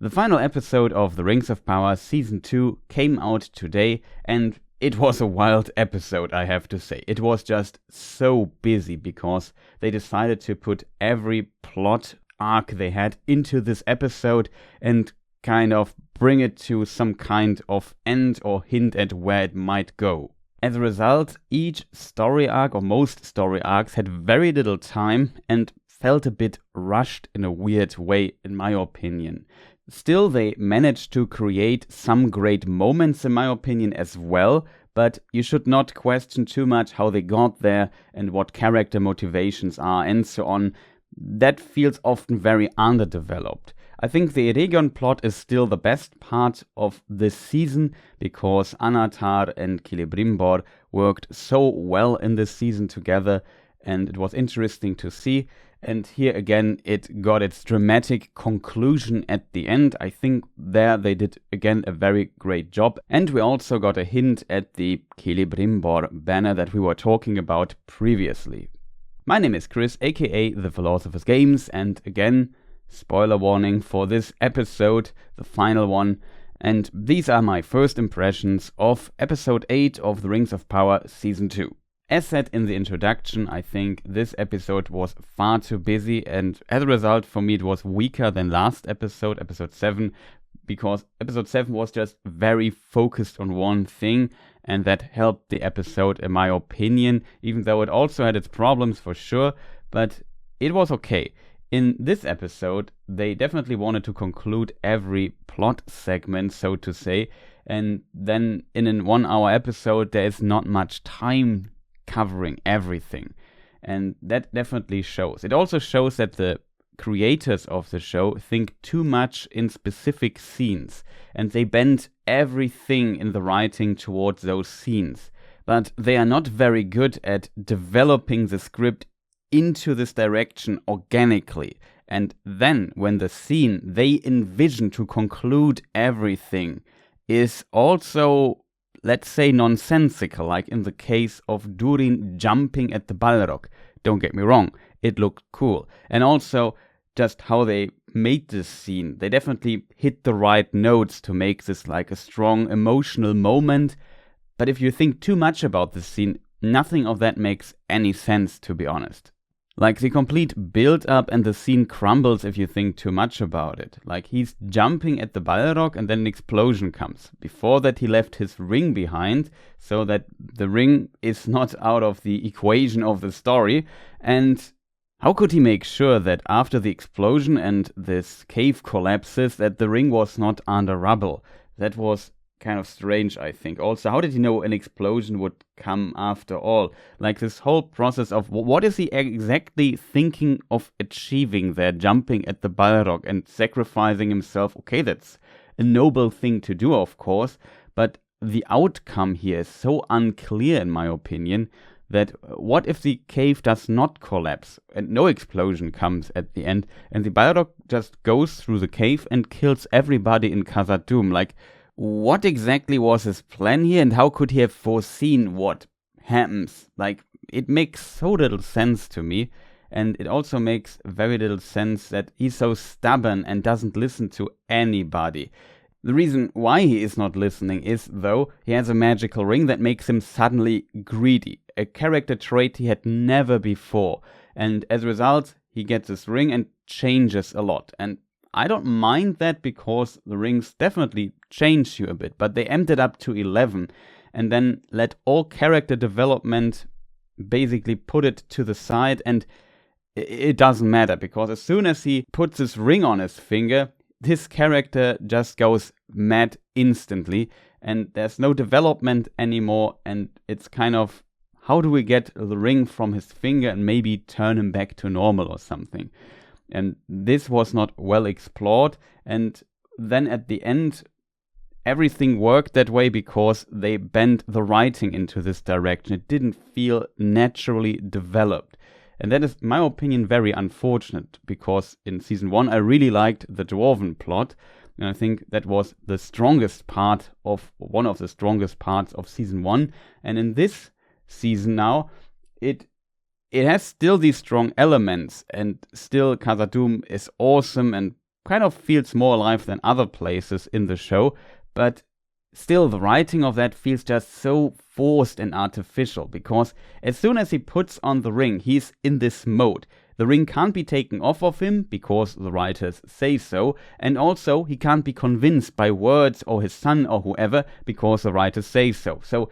The final episode of The Rings of Power Season 2 came out today, and it was a wild episode, I have to say. It was just so busy because they decided to put every plot arc they had into this episode and kind of bring it to some kind of end or hint at where it might go. As a result, each story arc, or most story arcs, had very little time and felt a bit rushed in a weird way, in my opinion. Still, they managed to create some great moments, in my opinion, as well, but you should not question too much how they got there and what character motivations are and so on. That feels often very underdeveloped. I think the Eregion plot is still the best part of this season because Anatar and Celebrimbor worked so well in this season together, and it was interesting to see. And here again, it got its dramatic conclusion at the end. I think there they did again a very great job. And we also got a hint at the Celebrimbor banner that we were talking about previously. My name is Chris, aka ThePhilosophersGames, and again, spoiler warning for this episode, the final one. And these are my first impressions of episode 8 of The Rings of Power Season 2. As said in the introduction, I think this episode was far too busy, and as a result, for me, it was weaker than last episode, episode 7, because episode 7 was just very focused on one thing, and that helped the episode, in my opinion, even though it also had its problems for sure, but it was okay. In this episode, they definitely wanted to conclude every plot segment, so to say, and then in a 1 hour episode, there is not much time covering everything, and that definitely shows. It also shows that the creators of the show think too much in specific scenes, and they bend everything in the writing towards those scenes, but they are not very good at developing the script into this direction organically. And then when the scene they envision to conclude everything is also, let's say, nonsensical, like in the case of Durin jumping at the Balrog. Don't get me wrong, it looked cool. And also, just how they made this scene. They definitely hit the right notes to make this like a strong emotional moment. But if you think too much about this scene, nothing of that makes any sense, to be honest. Like, the complete build-up and the scene crumbles if you think too much about it. Like, he's jumping at the Balrog and then an explosion comes. Before that, he left his ring behind, so that the ring is not out of the equation of the story. And how could he make sure that after the explosion and this cave collapses, that the ring was not under rubble? That was kind of strange, I think. Also, how did he know an explosion would come after all? Like, this whole process of what is he exactly thinking of achieving there, jumping at the Balrog and sacrificing himself? Okay, that's a noble thing to do, of course, but the outcome here is so unclear, in my opinion, that what if the cave does not collapse and no explosion comes at the end, and the Balrog just goes through the cave and kills everybody in Khazad-dûm? Like, what exactly was his plan here, and how could he have foreseen what happens? Like, it makes so little sense to me, and it also makes very little sense that he's so stubborn and doesn't listen to anybody. The reason why he is not listening is, though, he has a magical ring that makes him suddenly greedy, a character trait he had never before, and as a result, he gets this ring and changes a lot. And I don't mind that because the rings definitely change you a bit, but they ended up to 11 and then let all character development basically put it to the side, and it doesn't matter because as soon as he puts this ring on his finger, this character just goes mad instantly and there's no development anymore, and it's kind of, how do we get the ring from his finger and maybe turn him back to normal or something? And this was not well explored, and then at the end everything worked that way because they bent the writing into this direction. It didn't feel naturally developed, and that is, in my opinion, very unfortunate because in season 1 I really liked the Dwarven plot, and I think that was the strongest part of, one of the strongest parts of season 1, and in this season now it has still these strong elements, and still Khazad-dûm is awesome, and kind of feels more alive than other places in the show, but still the writing of that feels just so forced and artificial, because as soon as he puts on the ring, he's in this mode. The ring can't be taken off of him because the writers say so, and also he can't be convinced by words or his son or whoever because the writers say so. So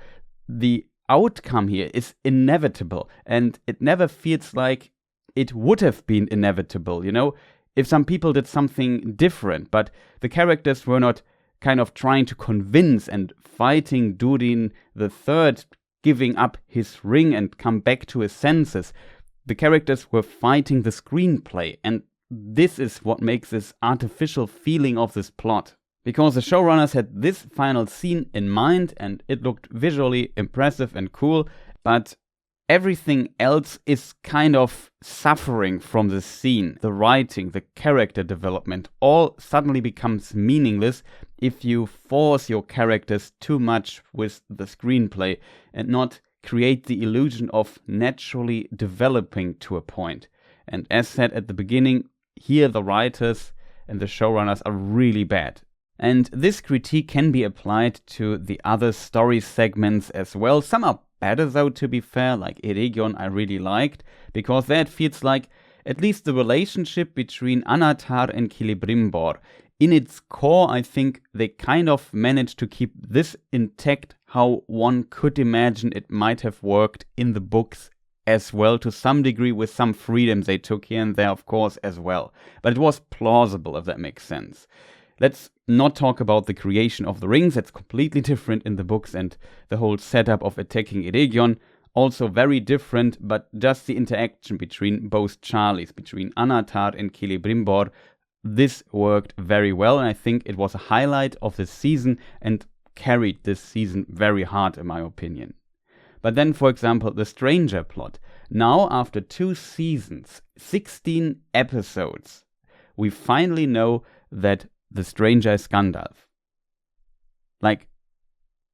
the outcome here is inevitable, and it never feels like it would have been inevitable, if some people did something different, but the characters were not kind of trying to convince and fighting Durin the Third giving up his ring and come back to his senses. The characters were fighting the screenplay, and this is what makes this artificial feeling of this plot. Because the showrunners had this final scene in mind, and it looked visually impressive and cool, but everything else is kind of suffering from the scene. The writing, the character development, all suddenly becomes meaningless if you force your characters too much with the screenplay and not create the illusion of naturally developing to a point. And as said at the beginning, here the writers and the showrunners are really bad. And this critique can be applied to the other story segments as well. Some are better though, to be fair, like Eregion I really liked, because there it feels like at least the relationship between Anatar and Celebrimbor. In its core, I think they kind of managed to keep this intact, how one could imagine it might have worked in the books as well, to some degree, with some freedom they took here and there, of course, as well. But it was plausible, if that makes sense. Let's not talk about the creation of the rings. That's completely different in the books, and the whole setup of attacking Eregion, also very different, but just the interaction between both Charlies, between Anatar and Celebrimbor, this worked very well, and I think it was a highlight of the season and carried this season very hard, in my opinion. But then, for example, the Stranger plot. Now, after 2 seasons, 16 episodes, we finally know that the Stranger is Gandalf. Like,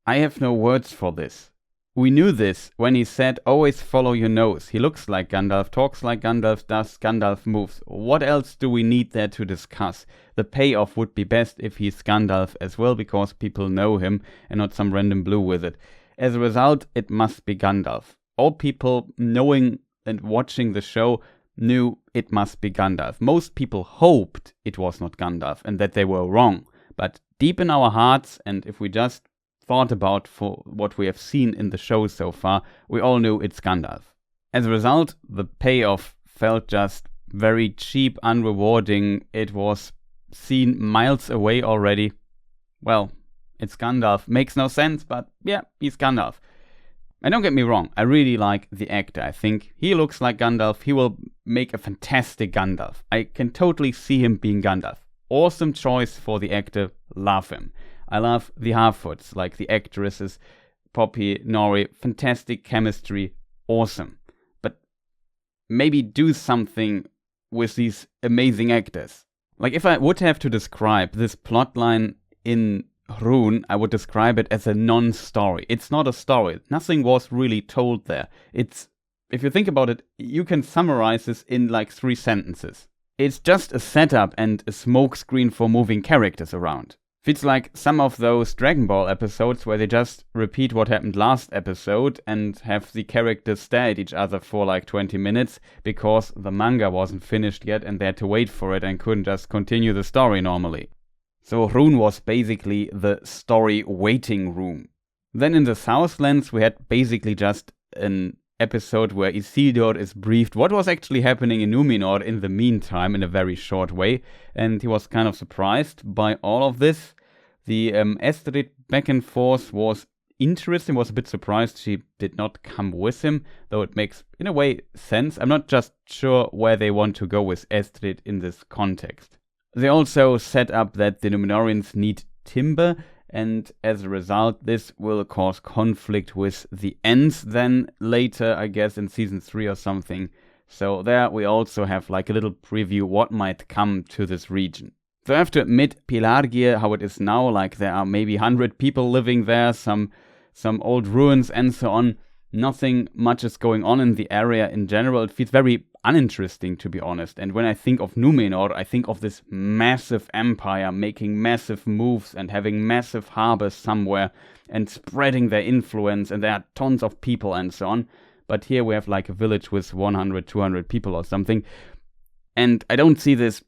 I have no words for this. We knew this when he said, always follow your nose. He looks like Gandalf, talks like Gandalf does, Gandalf moves. What else do we need there to discuss? The payoff would be best if he's Gandalf as well, because people know him and not some random blue wizard. As a result, it must be Gandalf. All people knowing and watching the show knew it must be Gandalf. Most people hoped it was not Gandalf and that they were wrong. But deep in our hearts, and if we just thought about for what we have seen in the show so far, we all knew it's Gandalf. As a result, the payoff felt just very cheap, unrewarding. It was seen miles away already. Well, it's Gandalf. Makes no sense, but yeah, he's Gandalf. And don't get me wrong, I really like the actor. I think he looks like Gandalf. He will make a fantastic Gandalf. I can totally see him being Gandalf. Awesome choice for the actor. Love him. I love the Harfoots, like the actresses, Poppy, Nori, fantastic chemistry, awesome. But maybe do something with these amazing actors. Like, if I would have to describe this plotline in Rune, I would describe it as a non-story. It's not a story. Nothing was really told there. It's, if you think about it, you can summarize this in like 3 sentences. It's just a setup and a smokescreen for moving characters around. Feels like some of those Dragon Ball episodes where they just repeat what happened last episode and have the characters stare at each other for like 20 minutes because the manga wasn't finished yet and they had to wait for it and couldn't just continue the story normally. So Rune was basically the story waiting room. Then in the Southlands we had basically just an episode where Isildur is briefed what was actually happening in Numenor in the meantime in a very short way, and he was kind of surprised by all of this. The Estrid back and forth was interesting, was a bit surprised she did not come with him, though it makes, in a way, sense. I'm not just sure where they want to go with Estrid in this context. They also set up that the Numenorians need timber, and as a result, this will cause conflict with the Ents then later, I guess, in season 3 or something. So there we also have like a little preview what might come to this region. So I have to admit, Pelargir, how it is now, like there are maybe 100 people living there, some old ruins and so on. Nothing much is going on in the area in general. It feels very uninteresting, to be honest. And when I think of Numenor, I think of this massive empire making massive moves and having massive harbors somewhere and spreading their influence, and there are tons of people and so on. But here we have like a village with 100, 200 people or something. And I don't see this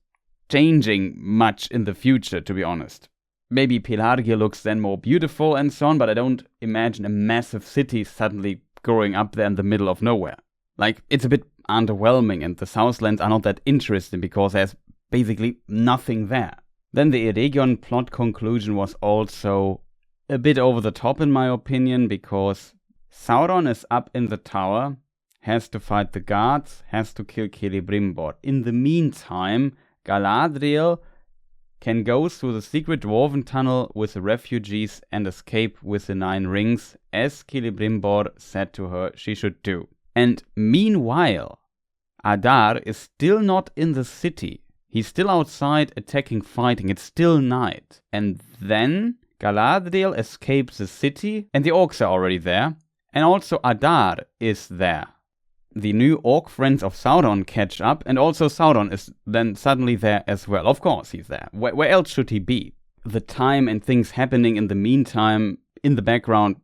changing much in the future, to be honest. Maybe Pelargia looks then more beautiful and so on, but I don't imagine a massive city suddenly growing up there in the middle of nowhere. Like, it's a bit underwhelming, and the Southlands are not that interesting because there's basically nothing there. Then the Eregion plot conclusion was also a bit over the top in my opinion, because Sauron is up in the tower, has to fight the guards, has to kill Celebrimbor. In the meantime, Galadriel can go through the secret Dwarven tunnel with the refugees and escape with the 9 rings, as Celebrimbor said to her she should do. And meanwhile, Adar is still not in the city. He's still outside attacking, fighting. It's still night. And then Galadriel escapes the city, and the orcs are already there. And also Adar is there. The new orc friends of Sauron catch up, and also Sauron is then suddenly there as well. Of course he's there. Where else should he be? The time and things happening in the meantime, in the background,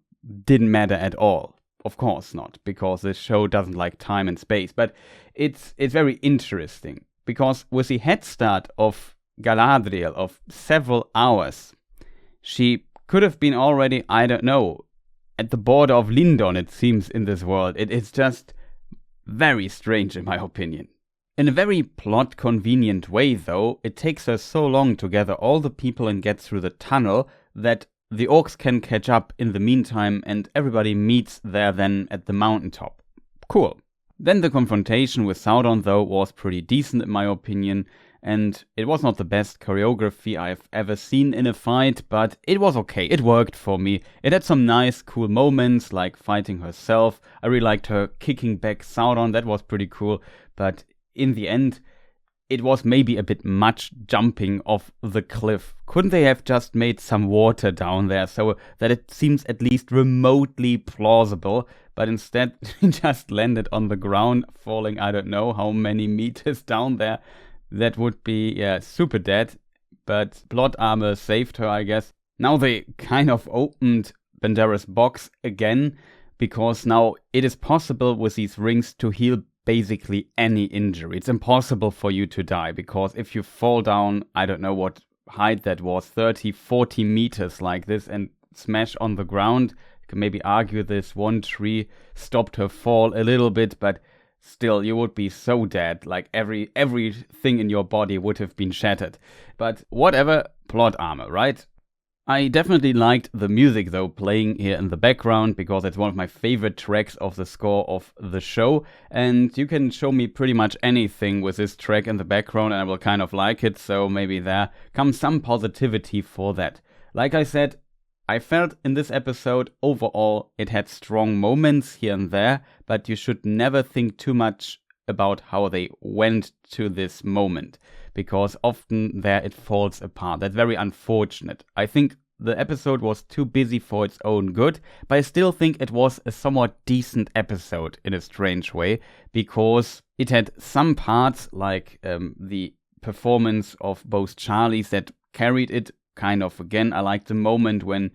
didn't matter at all. Of course not, because this show doesn't like time and space. But it's very interesting, because with the head start of Galadriel of several hours, she could have been already, I don't know, at the border of Lindon, it seems, in this world. It's just very strange, in my opinion. In a very plot-convenient way, though, it takes her so long to gather all the people and get through the tunnel that the orcs can catch up in the meantime, and everybody meets there then at the mountaintop. Cool. Then the confrontation with Sauron, though, was pretty decent, in my opinion, and it was not the best choreography I've ever seen in a fight, but it was okay. It worked for me. It had some nice, cool moments, like fighting herself. I really liked her kicking back Sauron. That was pretty cool. But in the end, it was maybe a bit much jumping off the cliff. Couldn't they have just made some water down there so that it seems at least remotely plausible? But instead, she just landed on the ground, falling I don't know how many meters down there. That would be, super dead, but plot armor saved her, I guess. Now they kind of opened Pandora's box again, because now it is possible with these rings to heal basically any injury. It's impossible for you to die, because if you fall down, I don't know what height that was, 30, 40 meters like this, and smash on the ground, you can maybe argue this one tree stopped her fall a little bit, but still, you would be so dead, like everything in your body would have been shattered. But whatever, plot armor, right? I definitely liked the music, though, playing here in the background, because it's one of my favorite tracks of the score of the show. And you can show me pretty much anything with this track in the background, and I will kind of like it, so maybe there comes some positivity for that. Like I said, I felt in this episode, overall, it had strong moments here and there, but you should never think too much about how they went to this moment, because often there it falls apart. That's very unfortunate. I think the episode was too busy for its own good, but I still think it was a somewhat decent episode in a strange way, because it had some parts, like the performance of both Charlies, that carried it kind of again. I like the moment when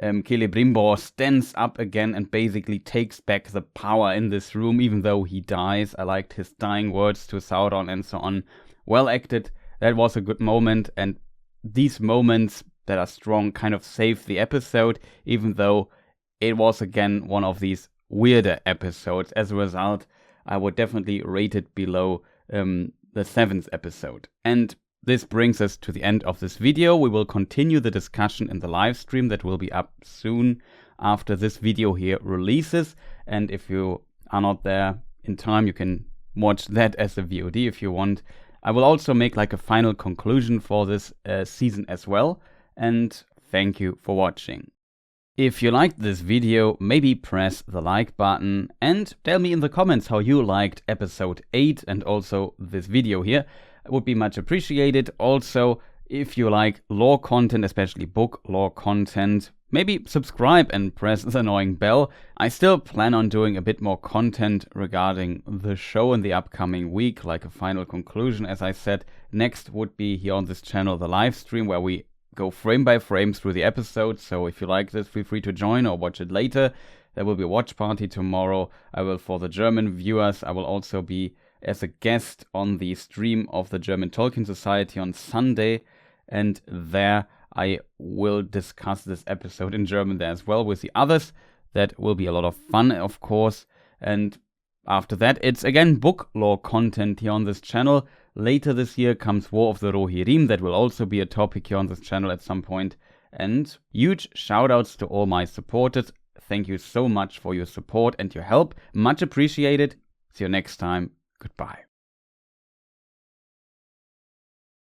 Celebrimbor stands up again and basically takes back the power in this room, even though he dies. I liked his dying words to Sauron and so on. Well acted. That was a good moment, and these moments that are strong kind of save the episode, even though it was again one of these weirder episodes. As a result, I would definitely rate it below the 7th episode. And this brings us to the end of this video. We will continue the discussion in the live stream that will be up soon after this video here releases. And if you are not there in time, you can watch that as a VOD if you want. I will also make like a final conclusion for this season as well. And thank you for watching. If you liked this video, maybe press the like button and tell me in the comments how you liked episode 8 and also this video here. It would be much appreciated. Also, If you like lore content, especially book lore content, maybe subscribe and press the annoying bell. I still plan on doing a bit more content regarding the show in the upcoming week, like a final conclusion. As I said, next would be here on this channel the live stream where we go frame by frame through the episode. So if you like this, feel free to join or watch it later. There will be a watch party tomorrow. For the German viewers, I will also be as a guest on the stream of the German Tolkien Society on Sunday. And there I will discuss this episode in German there as well with the others. That will be a lot of fun, of course. And after that, it's again book lore content here on this channel. Later this year comes War of the Rohirrim. That will also be a topic here on this channel at some point. And huge shoutouts to all my supporters. Thank you so much for your support and your help. Much appreciated. See you next time. Goodbye.